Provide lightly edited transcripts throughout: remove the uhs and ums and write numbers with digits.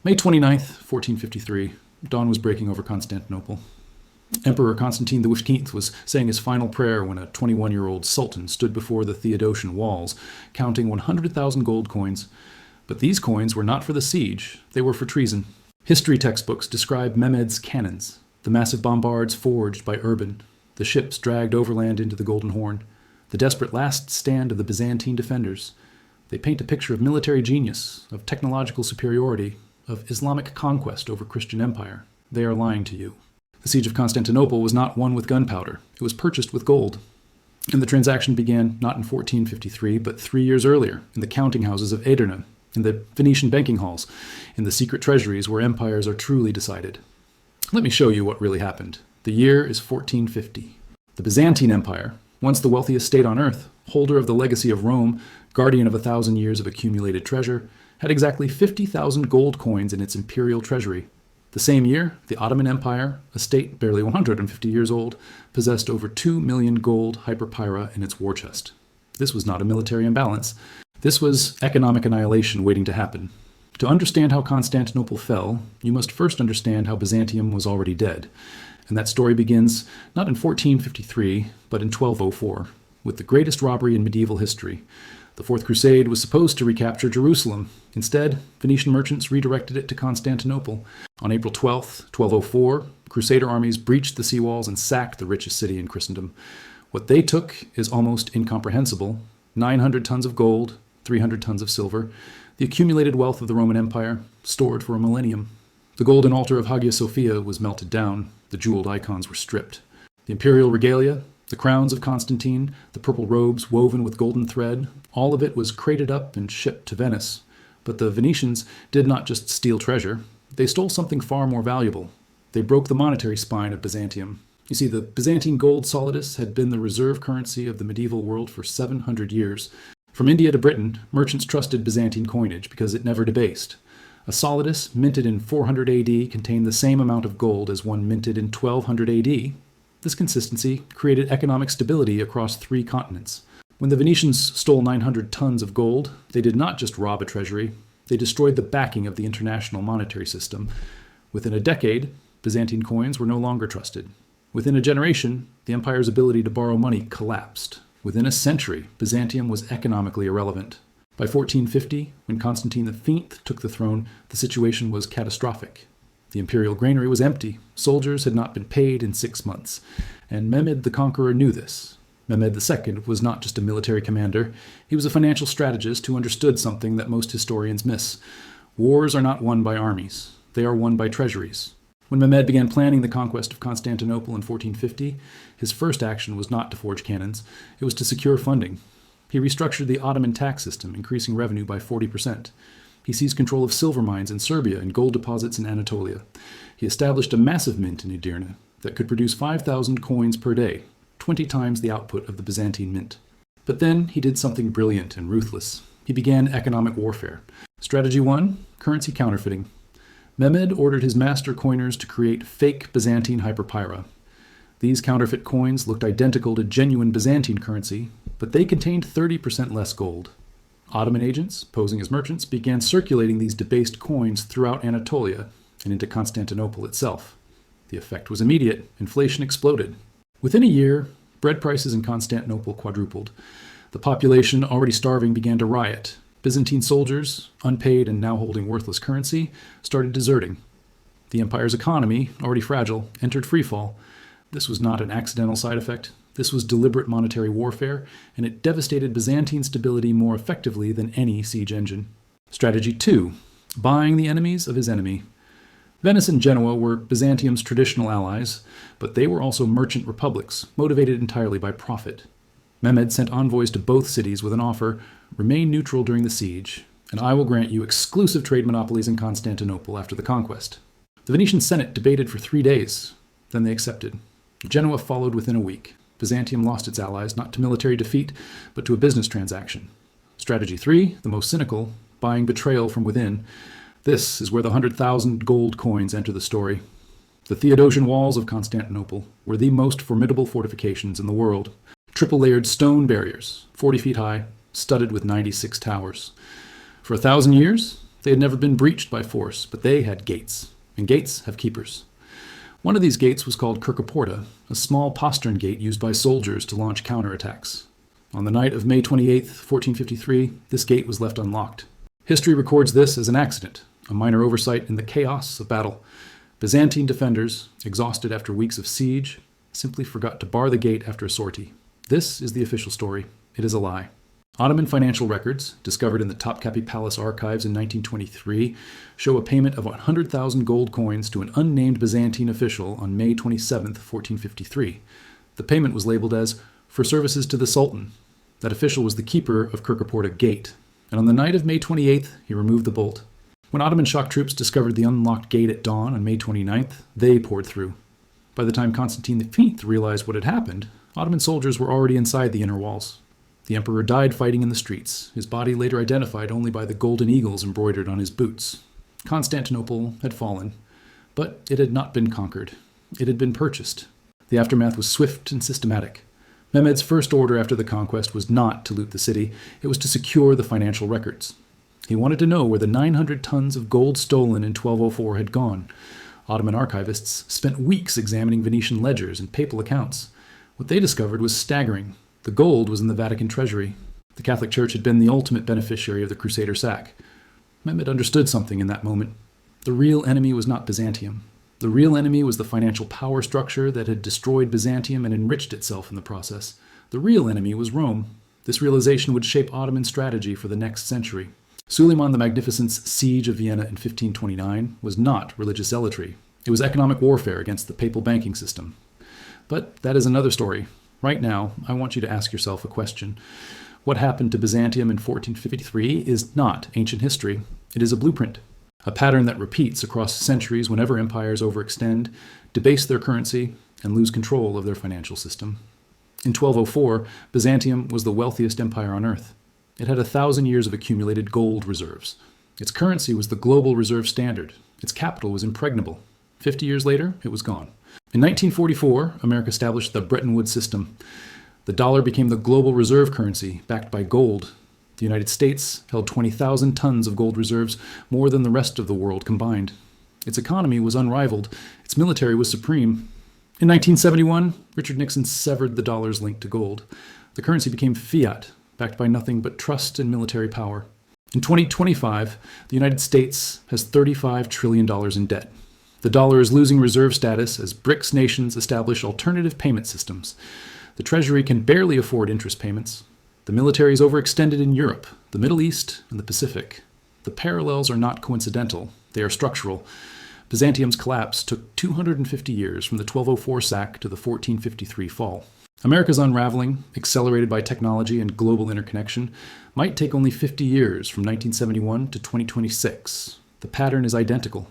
May 29th, 1453, dawn was breaking over Constantinople. Emperor Constantine XI was saying his final prayer when a 21-year-old sultan stood before the Theodosian walls, counting 100,000 gold coins. But these coins were not for the siege, they were for treason. History textbooks describe Mehmed's cannons, the massive bombards forged by Urban, the ships dragged overland into the Golden Horn, the desperate last stand of the Byzantine defenders. They paint a picture of military genius, of technological superiority, of Islamic conquest over Christian empire. They are lying to you. The Siege of Constantinople was not won with gunpowder. It was purchased with gold. And the transaction began not in 1453, but 3 years earlier, in the counting houses of Edirne, in the Venetian banking halls, in the secret treasuries where empires are truly decided. Let me show you what really happened. The year is 1450. The Byzantine Empire, once the wealthiest state on earth, holder of the legacy of Rome, guardian of 1,000 years of accumulated treasure, had exactly 50,000 gold coins in its imperial treasury. The same year, the Ottoman Empire, a state barely 150 years old, possessed over 2 million gold hyperpyra in its war chest. This was not a military imbalance. This was economic annihilation waiting to happen. To understand how Constantinople fell, you must first understand how Byzantium was already dead. And that story begins not in 1453, but in 1204, with the greatest robbery in medieval history. The Fourth Crusade was supposed to recapture Jerusalem. Instead, Venetian merchants redirected it to Constantinople. On April 12, 1204, Crusader armies breached the seawalls and sacked the richest city in Christendom. What they took is almost incomprehensible. 900 tons of gold, 300 tons of silver, the accumulated wealth of the Roman Empire, stored for a millennium. The golden altar of Hagia Sophia was melted down. The jeweled icons were stripped. The imperial regalia, the crowns of Constantine, the purple robes woven with golden thread, all of it was crated up and shipped to Venice. But the Venetians did not just steal treasure. They stole something far more valuable. They broke the monetary spine of Byzantium. You see, the Byzantine gold solidus had been the reserve currency of the medieval world for 700 years. From India to Britain, merchants trusted Byzantine coinage because it never debased. A solidus minted in 400 AD contained the same amount of gold as one minted in 1200 AD. This consistency created economic stability across 3 continents. When the Venetians stole 900 tons of gold, they did not just rob a treasury, they destroyed the backing of the international monetary system. Within a decade, Byzantine coins were no longer trusted. Within a generation, the empire's ability to borrow money collapsed. Within a century, Byzantium was economically irrelevant. By 1450, when Constantine V took the throne, the situation was catastrophic. The imperial granary was empty. Soldiers had not been paid in 6 months. And Mehmed the Conqueror knew this. Mehmed II was not just a military commander. He was a financial strategist who understood something that most historians miss. Wars are not won by armies. They are won by treasuries. When Mehmed began planning the conquest of Constantinople in 1450, his first action was not to forge cannons. It was to secure funding. He restructured the Ottoman tax system, increasing revenue by 40%. He seized control of silver mines in Serbia and gold deposits in Anatolia. He established a massive mint in Edirne that could produce 5,000 coins per day, 20 times the output of the Byzantine mint. But then he did something brilliant and ruthless. He began economic warfare. Strategy 1, currency counterfeiting. Mehmed ordered his master coiners to create fake Byzantine hyperpyra. These counterfeit coins looked identical to genuine Byzantine currency, but they contained 30% less gold. Ottoman agents, posing as merchants, began circulating these debased coins throughout Anatolia and into Constantinople itself. The effect was immediate. Inflation exploded. Within a year, bread prices in Constantinople quadrupled. The population, already starving, began to riot. Byzantine soldiers, unpaid and now holding worthless currency, started deserting. The empire's economy, already fragile, entered freefall. This was not an accidental side effect. This was deliberate monetary warfare, and it devastated Byzantine stability more effectively than any siege engine. Strategy 2, buying the enemies of his enemy. Venice and Genoa were Byzantium's traditional allies, but they were also merchant republics, motivated entirely by profit. Mehmed sent envoys to both cities with an offer: remain neutral during the siege, and I will grant you exclusive trade monopolies in Constantinople after the conquest. The Venetian Senate debated for 3 days. Then they accepted. Genoa followed within a week. Byzantium lost its allies, not to military defeat, but to a business transaction. Strategy 3, the most cynical, buying betrayal from within. This is where the 100,000 gold coins enter the story. The Theodosian walls of Constantinople were the most formidable fortifications in the world. Triple-layered stone barriers, 40 feet high, studded with 96 towers. For 1,000 years, They had never been breached by force, but they had gates, and gates have keepers. One of these gates was called Kerkoporta, a small postern gate used by soldiers to launch counterattacks. On the night of May 28, 1453, this gate was left unlocked. History records this as an accident, a minor oversight in the chaos of battle. Byzantine defenders, exhausted after weeks of siege, simply forgot to bar the gate after a sortie. This is the official story. It is a lie. Ottoman financial records, discovered in the Topkapi Palace archives in 1923, show a payment of 100,000 gold coins to an unnamed Byzantine official on May 27, 1453. The payment was labeled as for services to the Sultan. That official was the keeper of Kerkoporta Gate, and on the night of May 28th, he removed the bolt. When Ottoman shock troops discovered the unlocked gate at dawn on May 29th, they poured through. By the time Constantine XI realized what had happened, Ottoman soldiers were already inside the inner walls. The emperor died fighting in the streets, his body later identified only by the golden eagles embroidered on his boots. Constantinople had fallen, but it had not been conquered. It had been purchased. The aftermath was swift and systematic. Mehmed's first order after the conquest was not to loot the city, it was to secure the financial records. He wanted to know where the 900 tons of gold stolen in 1204 had gone. Ottoman archivists spent weeks examining Venetian ledgers and papal accounts. What they discovered was staggering. The gold was in the Vatican treasury. The Catholic Church had been the ultimate beneficiary of the Crusader sack. Mehmed understood something in that moment. The real enemy was not Byzantium. The real enemy was the financial power structure that had destroyed Byzantium and enriched itself in the process. The real enemy was Rome. This realization would shape Ottoman strategy for the next century. Suleiman the Magnificent's siege of Vienna in 1529 was not religious zealotry. It was economic warfare against the papal banking system. But that is another story. Right now, I want you to ask yourself a question. What happened to Byzantium in 1453 is not ancient history. It is a blueprint, a pattern that repeats across centuries whenever empires overextend, debase their currency, and lose control of their financial system. In 1204, Byzantium was the wealthiest empire on earth. It had 1,000 years of accumulated gold reserves. Its currency was the global reserve standard. Its capital was impregnable. 50 years later, it was gone. In 1944, America established the Bretton Woods system. The dollar became the global reserve currency, backed by gold. The United States held 20,000 tons of gold reserves, more than the rest of the world combined. Its economy was unrivaled. Its military was supreme. In 1971, Richard Nixon severed the dollar's link to gold. The currency became fiat, backed by nothing but trust and military power. In 2025, the United States has $35 trillion in debt. The dollar is losing reserve status as BRICS nations establish alternative payment systems. The Treasury can barely afford interest payments. The military is overextended in Europe, the Middle East, and the Pacific. The parallels are not coincidental. They are structural. Byzantium's collapse took 250 years from the 1204 sack to the 1453 fall. America's unraveling, accelerated by technology and global interconnection, might take only 50 years from 1971 to 2026. The pattern is identical.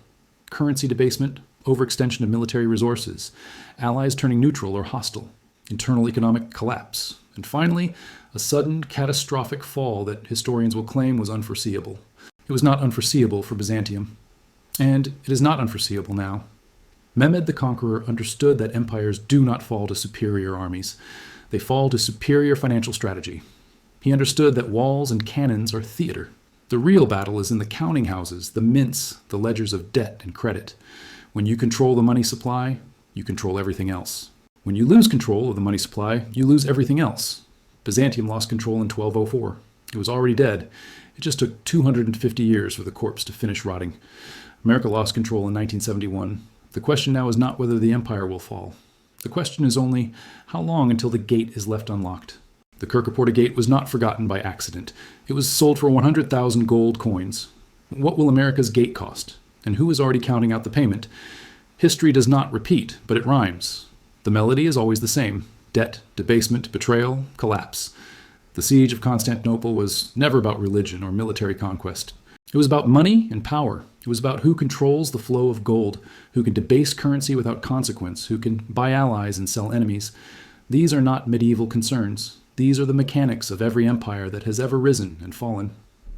Currency debasement, overextension of military resources, allies turning neutral or hostile, internal economic collapse, and finally, a sudden catastrophic fall that historians will claim was unforeseeable. It was not unforeseeable for Byzantium, and it is not unforeseeable now. Mehmed the Conqueror understood that empires do not fall to superior armies. They fall to superior financial strategy. He understood that walls and cannons are theater. The real battle is in the counting houses, the mints, the ledgers of debt and credit. When you control the money supply, you control everything else. When you lose control of the money supply, you lose everything else. Byzantium lost control in 1204. It was already dead. It just took 250 years for the corpse to finish rotting. America lost control in 1971. The question now is not whether the empire will fall. The question is only how long until the gate is left unlocked. The Kerkoporta Gate was not forgotten by accident. It was sold for 100,000 gold coins. What will America's gate cost? And who is already counting out the payment? History does not repeat, but it rhymes. The melody is always the same. Debt, debasement, betrayal, collapse. The Siege of Constantinople was never about religion or military conquest. It was about money and power. It was about who controls the flow of gold, who can debase currency without consequence, who can buy allies and sell enemies. These are not medieval concerns. These are the mechanics of every empire that has ever risen and fallen.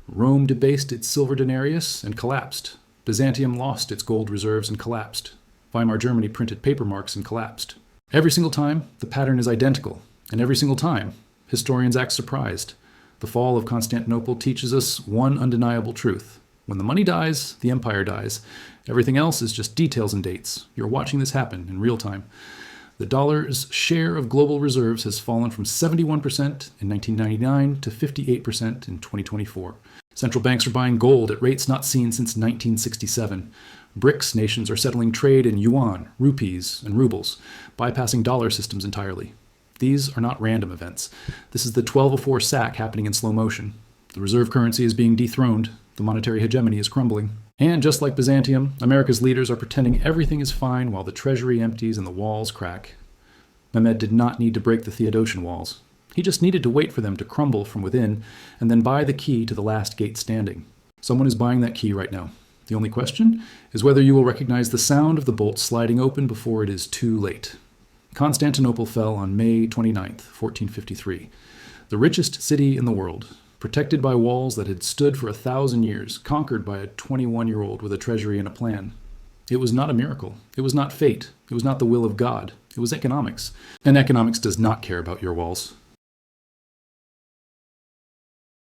Rome debased its silver denarius and collapsed. Byzantium lost its gold reserves and collapsed. Weimar Germany printed paper marks and collapsed. Every single time, the pattern is identical. And every single time, historians act surprised. The fall of Constantinople teaches us one undeniable truth. When the money dies, the empire dies. Everything else is just details and dates. You're watching this happen in real time. The dollar's share of global reserves has fallen from 71% in 1999 to 58% in 2024. Central banks are buying gold at rates not seen since 1967. BRICS nations are settling trade in yuan, rupees, and rubles, bypassing dollar systems entirely. These are not random events. This is the 1204 sack happening in slow motion. The reserve currency is being dethroned. The monetary hegemony is crumbling. And just like Byzantium, America's leaders are pretending everything is fine while the treasury empties and the walls crack. Mehmed did not need to break the Theodosian walls. He just needed to wait for them to crumble from within and then buy the key to the last gate standing. Someone is buying that key right now. The only question is whether you will recognize the sound of the bolt sliding open before it is too late. Constantinople fell on May 29th, 1453. The richest city in the world, protected by walls that had stood for 1,000 years, conquered by a 21-year-old with a treasury and a plan. It was not a miracle. It was not fate. It was not the will of God. It was economics. And economics does not care about your walls.